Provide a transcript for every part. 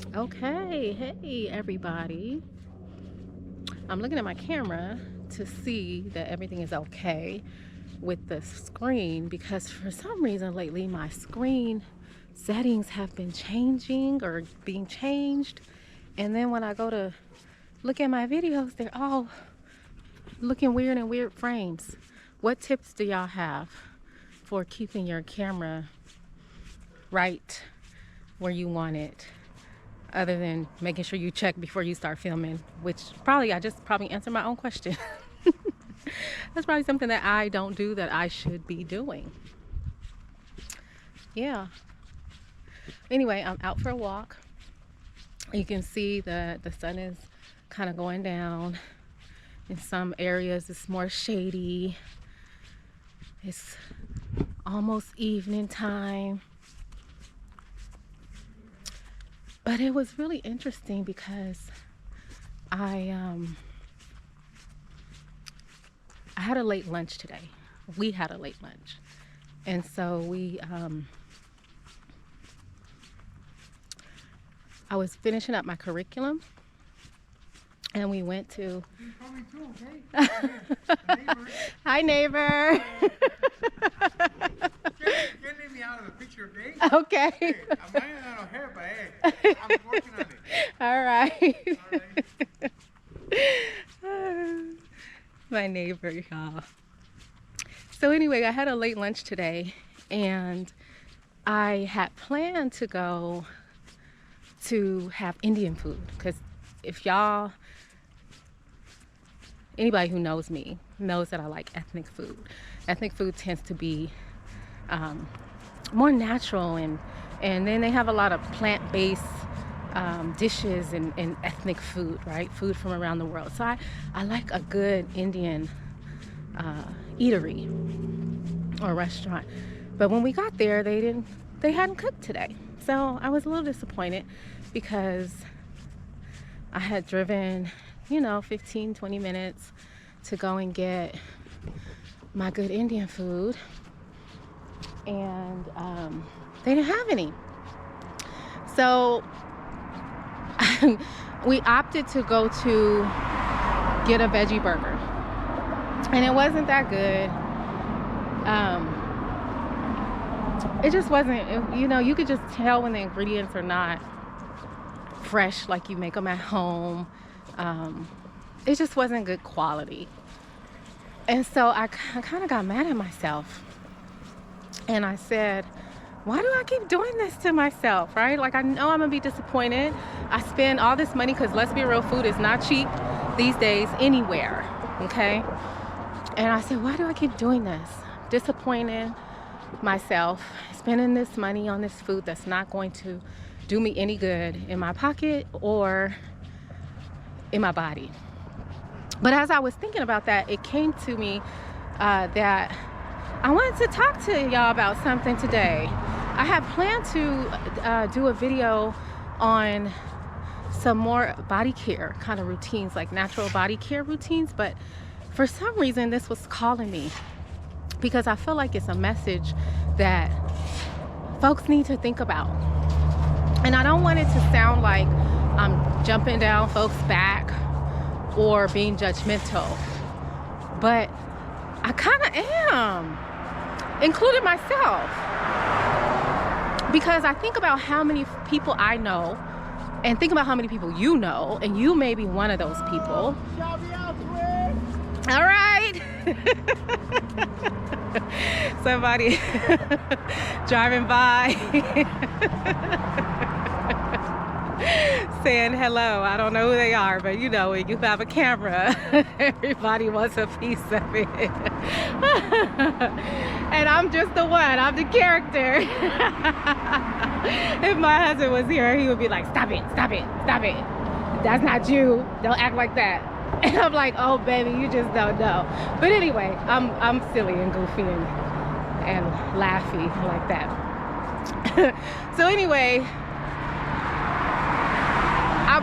Okay, hey everybody. I'm looking at my camera to see that everything is okay with the screen because for some reason lately my screen settings have been changing or being changed. And then when I go to look at my videos, they're all looking weird in weird frames. What tips do y'all have for keeping your camera right where you want it? Other than making sure you check before you start filming, which I just probably answered my own question. That's probably something that I don't do that I should be doing. Yeah. Anyway, I'm out for a walk. You can see that the sun is kind of going down. In some areas, it's more shady. It's almost evening time. But it was really interesting because I had a late lunch today. We had a late lunch. And so I was finishing up my curriculum and we went to... You call me too, okay? Hi, neighbor. Can't leave me out of the picture, okay? Okay. Hey, I'm not even out of hair, but hey, I'm working on it. All right. All right. My neighbor, y'all. So anyway, I had a late lunch today and I had planned to go to have Indian food because if y'all, anybody who knows me knows that I like ethnic food. Ethnic food tends to be more natural and then they have a lot of plant-based dishes and ethnic food, right? Food from around the world. So I like a good Indian eatery or restaurant. But when we got there, they hadn't cooked today. So I was a little disappointed because I had driven, 15, 20 minutes to go and get my good Indian food. And they didn't have any. So we opted to go to get a veggie burger. And it wasn't that good. It just wasn't, you could just tell when the ingredients are not fresh like you make them at home. It just wasn't good quality. And so I kind of got mad at myself. And I said, why do I keep doing this to myself, right? Like, I know I'm gonna be disappointed. I spend all this money because let's be real, food is not cheap these days anywhere, okay? And I said, why do I keep doing this? Disappointing myself, spending this money on this food that's not going to do me any good in my pocket or in my body. But as I was thinking about that, it came to me that I wanted to talk to y'all about something today. I had planned to do a video on some more body care kind of routines, like natural body care routines, but for some reason this was calling me because I feel like it's a message that folks need to think about. And I don't want it to sound like I'm jumping down folks' back or being judgmental, but I kind of am, including myself, because I think about how many people I know and think about how many people you know, and you may be one of those people. All right. Somebody driving by saying hello. I don't know who they are, but when you have a camera, everybody wants a piece of it. And I'm just the one, I'm the character. If my husband was here, he would be like, stop it, stop it, stop it. That's not you, don't act like that. And I'm like, oh baby, you just don't know. But anyway, I'm silly and goofy and laughy like that. So anyway,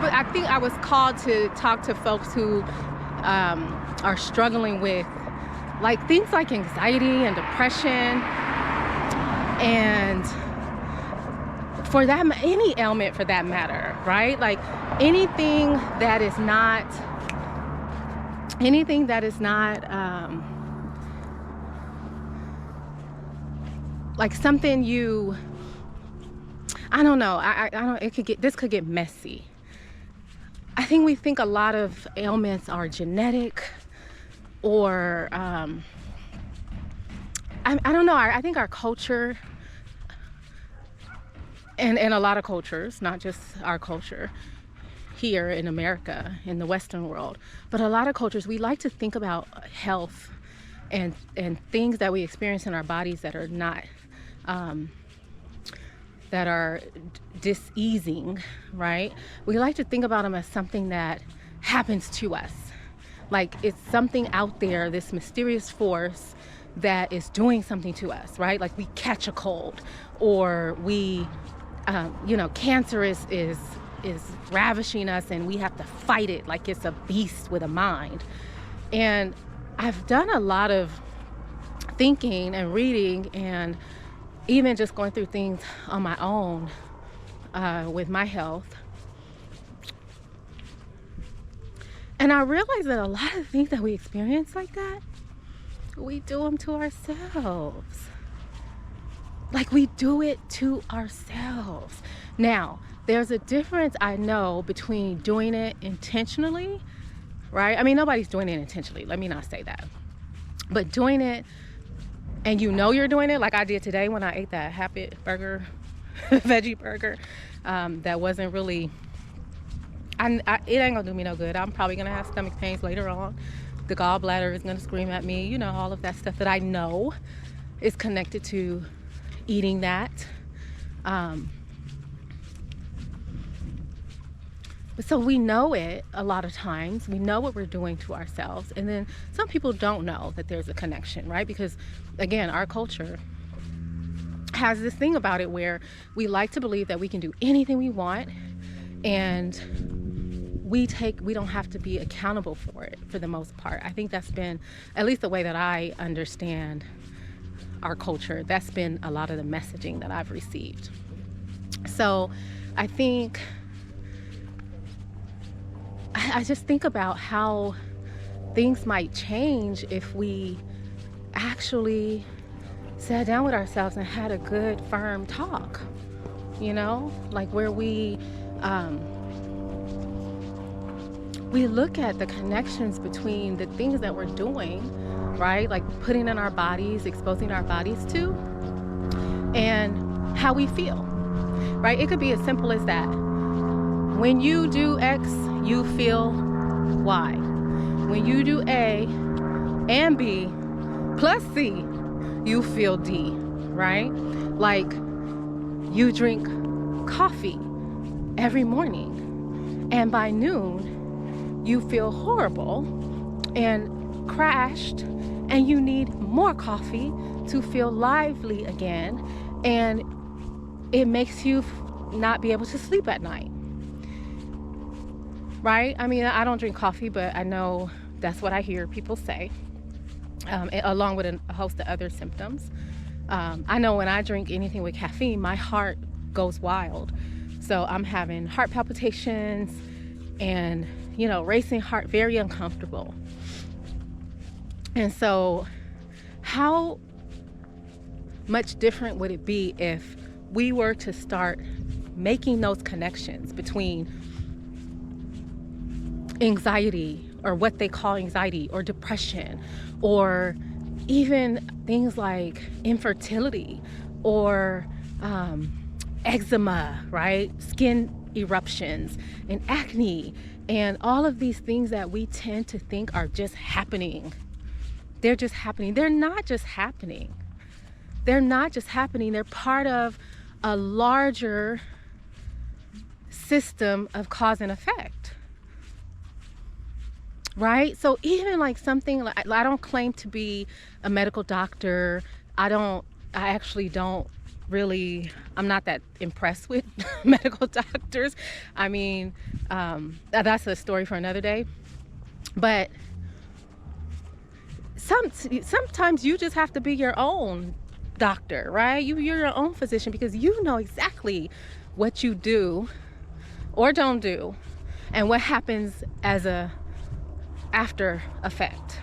I think I was called to talk to folks who are struggling with things like anxiety and depression and for that, any ailment for that matter, right? Like anything that is not like something I don't know, I don't, this could get messy. I think we think a lot of ailments are genetic, or I don't know. I think our culture, and a lot of cultures, not just our culture here in America, in the Western world, but a lot of cultures, we like to think about health and things that we experience in our bodies that are not that are diseasing, right? We like to think about them as something that happens to us. Like it's something out there, this mysterious force that is doing something to us, right? Like we catch a cold, or we, cancer is ravishing us and we have to fight it like it's a beast with a mind. And I've done a lot of thinking and reading, and even just going through things on my own with my health. And I realized that a lot of things that we experience like that, we do them to ourselves. Like we do it to ourselves. Now, there's a difference, I know, between doing it intentionally, right? I mean, nobody's doing it intentionally. Let me not say that. But doing it, and you're doing it, like I did today when I ate that Habit burger, veggie burger, that wasn't really, it ain't gonna do me no good. I'm probably gonna have stomach pains later on. The gallbladder is gonna scream at me, all of that stuff that I know is connected to eating that. So we know it a lot of times. We know what we're doing to ourselves. And then some people don't know that there's a connection, right? Because again, our culture has this thing about it where we like to believe that we can do anything we want, and we don't have to be accountable for it for the most part. I think that's been, at least the way that I understand our culture, that's been a lot of the messaging that I've received. So I think, I just think about how things might change if we actually sat down with ourselves and had a good, firm talk, like where we look at the connections between the things that we're doing, right? Like putting in our bodies, exposing our bodies to, and how we feel, right? It could be as simple as that. When you do X, you feel Y. When you do A and B plus C, you feel D, right? Like you drink coffee every morning, and by noon, you feel horrible and crashed, and you need more coffee to feel lively again, and it makes you not be able to sleep at night. Right? I mean, I don't drink coffee, but I know that's what I hear people say, along with a host of other symptoms. I know when I drink anything with caffeine, my heart goes wild. So I'm having heart palpitations and, racing heart, very uncomfortable. And so how much different would it be if we were to start making those connections between anxiety, or what they call anxiety, or depression, or even things like infertility, or eczema, right? Skin eruptions and acne, and all of these things that we tend to think are just happening. They're just happening. They're not just happening. They're not just happening. They're part of a larger system of cause and effect. Right? So even like something like, I don't claim to be a medical doctor. I'm not that impressed with medical doctors. I mean, that's a story for another day. But sometimes you just have to be your own doctor, right? You're your own physician, because you know exactly what you do or don't do and what happens as a after effect,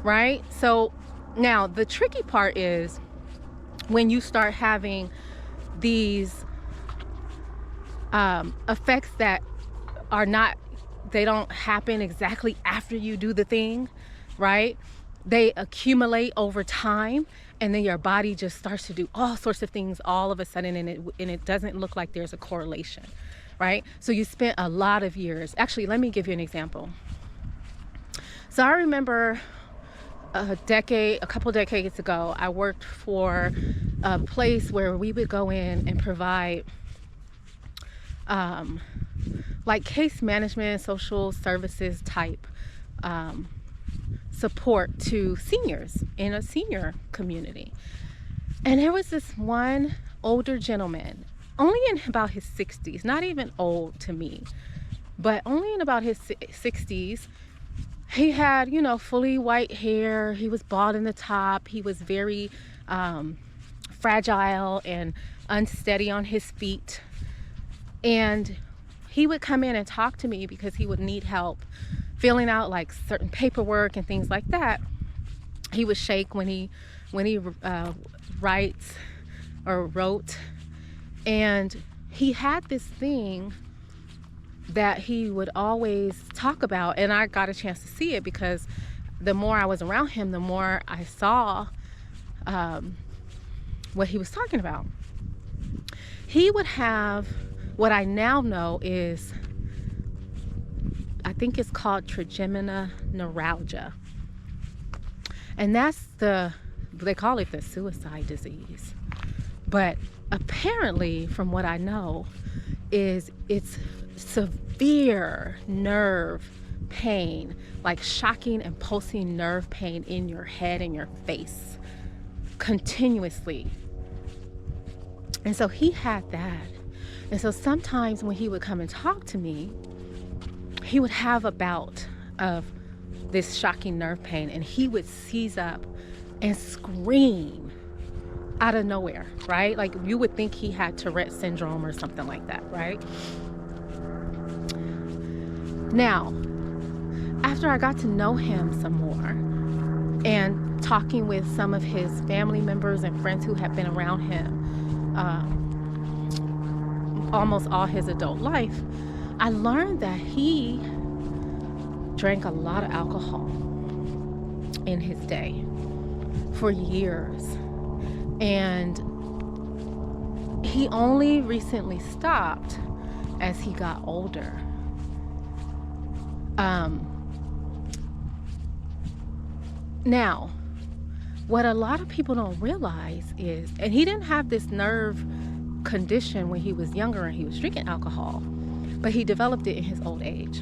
right? So now the tricky part is when you start having these effects that are not, they don't happen exactly after you do the thing, right? They accumulate over time, and then your body just starts to do all sorts of things all of a sudden, and it doesn't look like there's a correlation, right? So you spent a lot of years. Actually, let me give you an example. So I remember a couple decades ago, I worked for a place where we would go in and provide like case management, social services type support to seniors in a senior community. And there was this one older gentleman, only in about his 60s, not even old to me, but only in about his 60s. He had, you know, fully white hair. He was bald in the top. He was very fragile and unsteady on his feet. And he would come in and talk to me because he would need help filling out like certain paperwork and things like that. He would shake when he writes or wrote. And he had this thing that he would always talk about, and I got a chance to see it because the more I was around him, the more I saw what he was talking about. He would have what I now know is, I think it's called trigeminal neuralgia. And that's they call it the suicide disease. But apparently, from what I know, is it's severe nerve pain, like shocking and pulsing nerve pain in your head and your face continuously. And so he had that. And so sometimes when he would come and talk to me, he would have a bout of this shocking nerve pain, and he would seize up and scream out of nowhere, right? Like you would think he had Tourette syndrome or something like that, right? Now, after I got to know him some more and talking with some of his family members and friends who had been around him almost all his adult life, I learned that he drank a lot of alcohol in his day for years. And he only recently stopped as he got older. Now, what a lot of people don't realize is, and he didn't have this nerve condition when he was younger and he was drinking alcohol, but he developed it in his old age.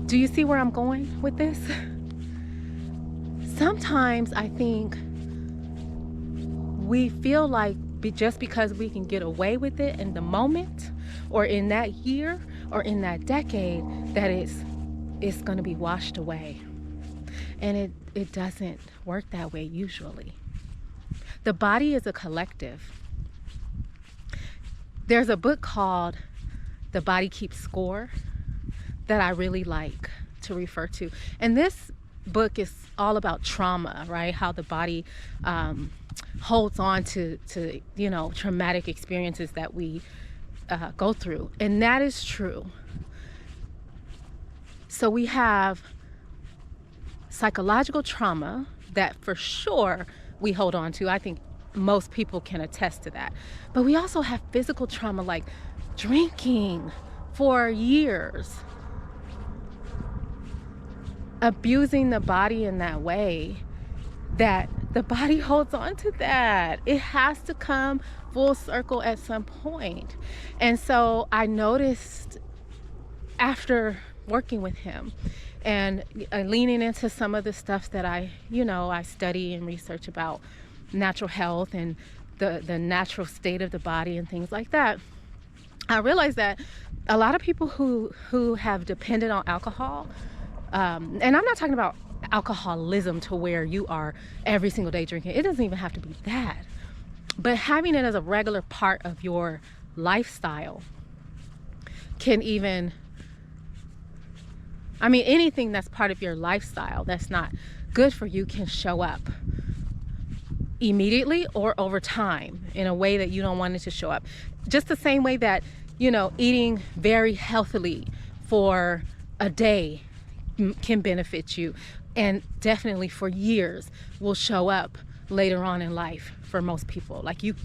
Do you see where I'm going with this? Sometimes I think we feel like just because we can get away with it in the moment or in that year or in that decade, that it's going to be washed away. And it doesn't work that way usually. The body is a collective. There's a book called The Body Keeps Score that I really like to refer to. And this book is all about trauma, right? How the body holds on to you know, traumatic experiences that we go through. And that is true. So we have psychological trauma that for sure we hold on to. I think most people can attest to that. But we also have physical trauma, like drinking for years, abusing the body in that way, that the body holds on to that. It has to come full circle at some point. And so I noticed after working with him and leaning into some of the stuff that I study and research about natural health and the natural state of the body and things like that, I realized that a lot of people who have depended on alcohol, and I'm not talking about alcoholism to where you are every single day drinking. It doesn't even have to be that. But having it as a regular part of your lifestyle can even, I mean, anything that's part of your lifestyle that's not good for you can show up immediately or over time in a way that you don't want it to show up. Just the same way that, you know, eating very healthily for a day can benefit you, and definitely for years will show up later on in life for most people. Like you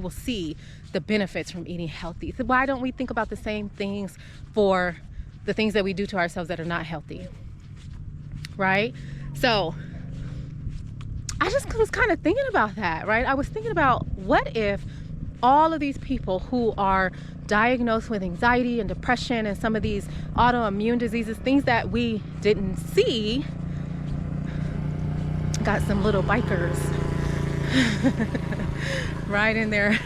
will see the benefits from eating healthy. So why don't we think about the same things for the things that we do to ourselves that are not healthy, right? So I just was kind of thinking about that, right? I was thinking about, what if all of these people who are diagnosed with anxiety and depression and some of these autoimmune diseases, things that we didn't see, got some little bikers riding their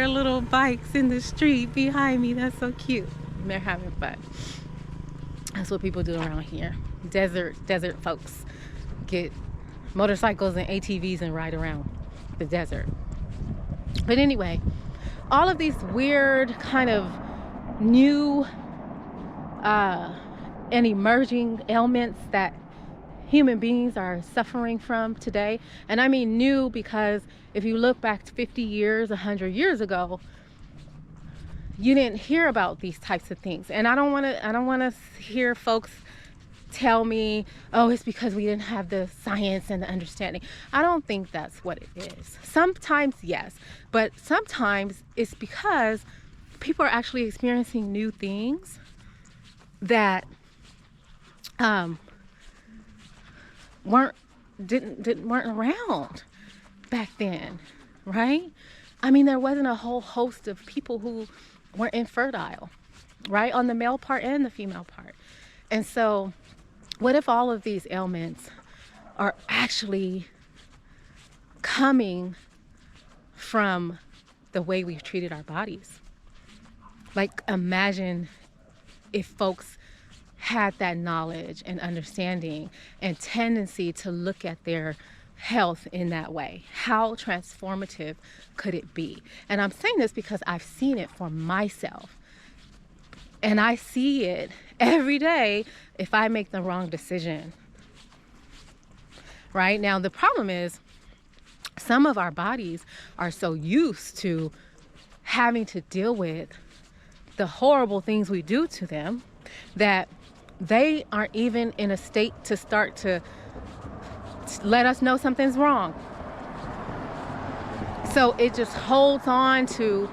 little bikes in the street behind me. That's so cute. And they're having fun. That's what people do around here. Desert folks get motorcycles and ATVs and ride around the desert. But anyway, all of these weird kind of new and emerging ailments that human beings are suffering from today. And I mean new because if you look back 50 years, 100 years ago, you didn't hear about these types of things. And I don't want to hear folks tell me, oh, it's because we didn't have the science and the understanding. I don't think that's what it is. Sometimes yes, but sometimes it's because people are actually experiencing new things that weren't around back then, right? I mean, there wasn't a whole host of people who weren't infertile, right, on the male part and the female part. And so what if all of these ailments are actually coming from the way we've treated our bodies? Like, imagine if folks had that knowledge and understanding and tendency to look at their health in that way. How transformative could it be? And I'm saying this because I've seen it for myself. And I see it every day if I make the wrong decision. Right? Now, the problem is some of our bodies are so used to having to deal with the horrible things we do to them that they aren't even in a state to start to let us know something's wrong. So it just holds on to,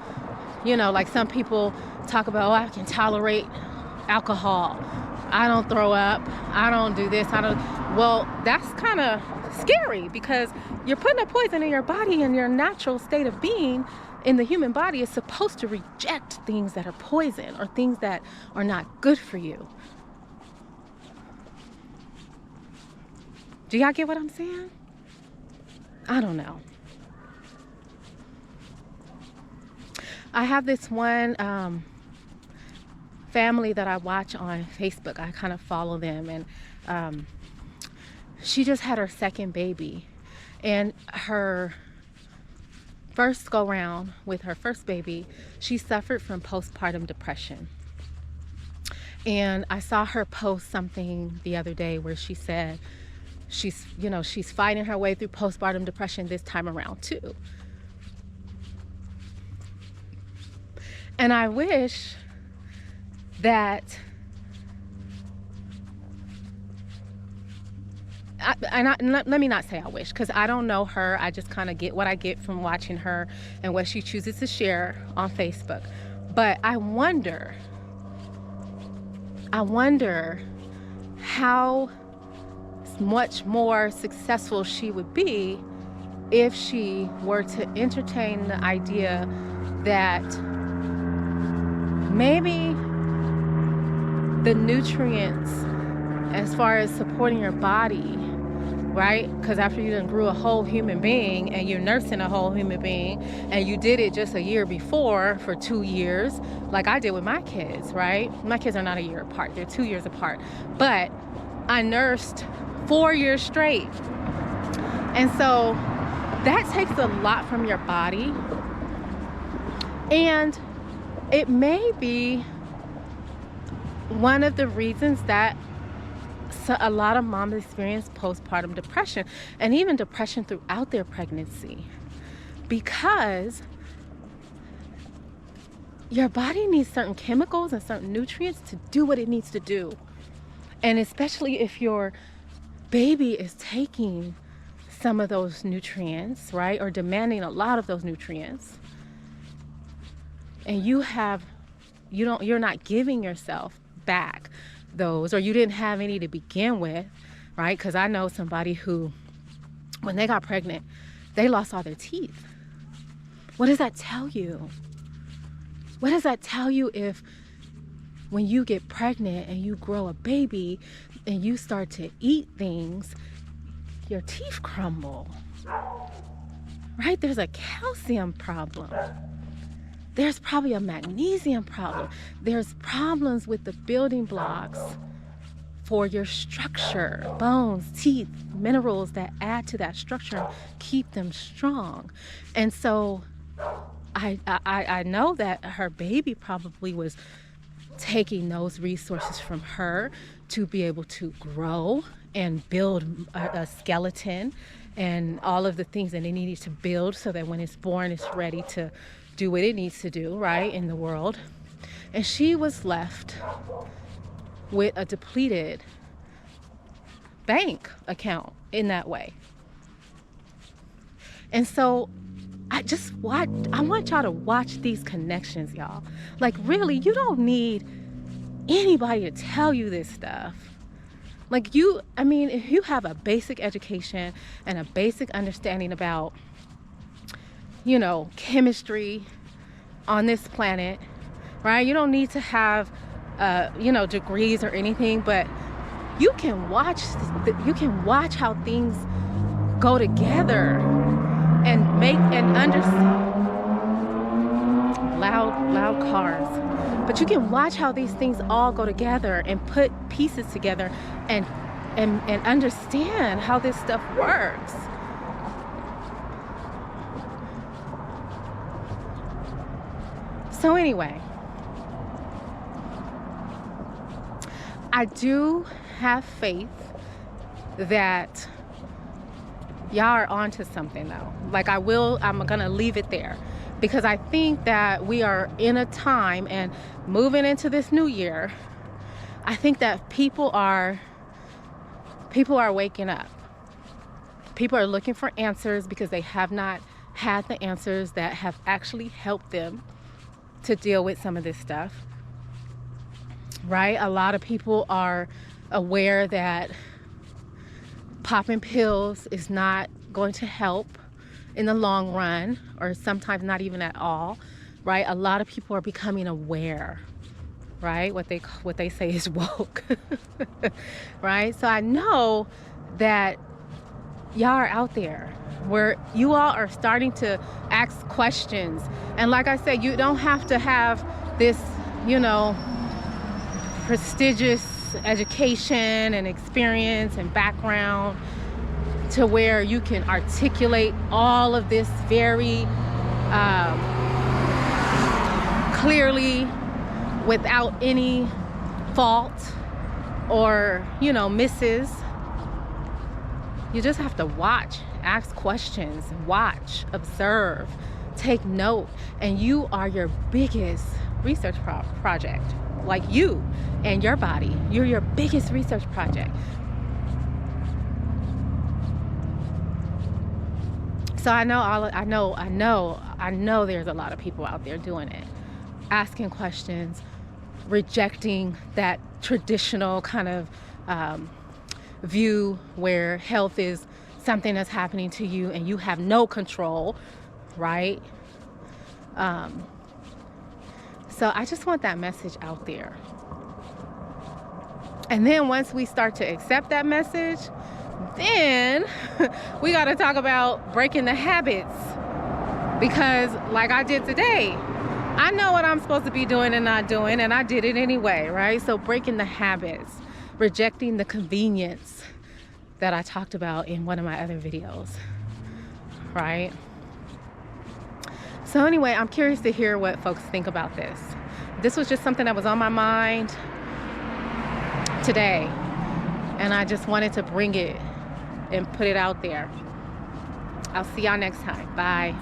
you know, like some people talk about, oh, I can tolerate alcohol, I don't throw up, I don't do this, I don't. Well, that's kind of scary because you're putting a poison in your body, and your natural state of being in the human body is supposed to reject things that are poison or things that are not good for you. Do y'all get what I'm saying? I don't know. I have this one family that I watch on Facebook. I kind of follow them, and she just had her second baby, and her first go round with her first baby, she suffered from postpartum depression. And I saw her post something the other day where she said she's fighting her way through postpartum depression this time around too. And I wish that let me not say I wish, because I don't know her. I just kind of get what I get from watching her and what she chooses to share on Facebook. But I wonder how much more successful she would be if she were to entertain the idea that maybe the nutrients as far as supporting your body, right? Because after you done grew a whole human being and you're nursing a whole human being, and you did it just a year before for 2 years, like I did with my kids, right? My kids are not a year apart, they're 2 years apart. But I nursed 4 years straight. And so that takes a lot from your body. And it may be one of the reasons that a lot of moms experience postpartum depression, and even depression throughout their pregnancy, because your body needs certain chemicals and certain nutrients to do what it needs to do. And especially if your baby is taking some of those nutrients, right, or demanding a lot of those nutrients, and you're not giving yourself back those, or you didn't have any to begin with, right? Because I know somebody who, when they got pregnant, they lost all their teeth. What does that tell you? What does that tell you if when you get pregnant and you grow a baby and you start to eat things, your teeth crumble, right? There's a calcium problem. There's probably a magnesium problem. There's problems with the building blocks for your structure, bones, teeth, minerals that add to that structure and keep them strong. And so I know that her baby probably was taking those resources from her to be able to grow and build a skeleton and all of the things that it needed to build so that when it's born, it's ready to do what it needs to do, right, in the world. And she was left with a depleted bank account in that way. And so I want y'all to watch these connections, y'all. Like, really, you don't need anybody to tell you this stuff. Like, if you have a basic education and a basic understanding about, chemistry on this planet, right? You don't need to have, degrees or anything, but you can watch how things go together and make and understand. Loud cars. But you can watch how these things all go together and put pieces together and understand how this stuff works. So anyway, I do have faith that y'all are onto something though. Like I'm gonna leave it there, because I think that we are in a time and moving into this new year, I think that people are waking up. People are looking for answers because they have not had the answers that have actually helped them to deal with some of this stuff, right? A lot of people are aware that popping pills is not going to help in the long run, or sometimes not even at all, right? A lot of people are becoming aware, right? What they say is woke, right? So I know that y'all are out there where you all are starting to ask questions. And like I said, you don't have to have this, prestigious education and experience and background to where you can articulate all of this very clearly without any fault or, misses. You just have to watch, ask questions, watch, observe, take note, and you are your biggest research project. Like, you and your body, you're your biggest research project. So I know there's a lot of people out there doing it, asking questions, rejecting that traditional kind of view where health is something that's happening to you and you have no control, right? So I just want that message out there. And then once we start to accept that message, then we got to talk about breaking the habits. Because like I did today, I know what I'm supposed to be doing and not doing, and I did it anyway, right? So breaking the habits, rejecting the convenience that I talked about in one of my other videos, right? So anyway, I'm curious to hear what folks think about this. This was just something that was on my mind today, and I just wanted to bring it and put it out there. I'll see y'all next time. Bye.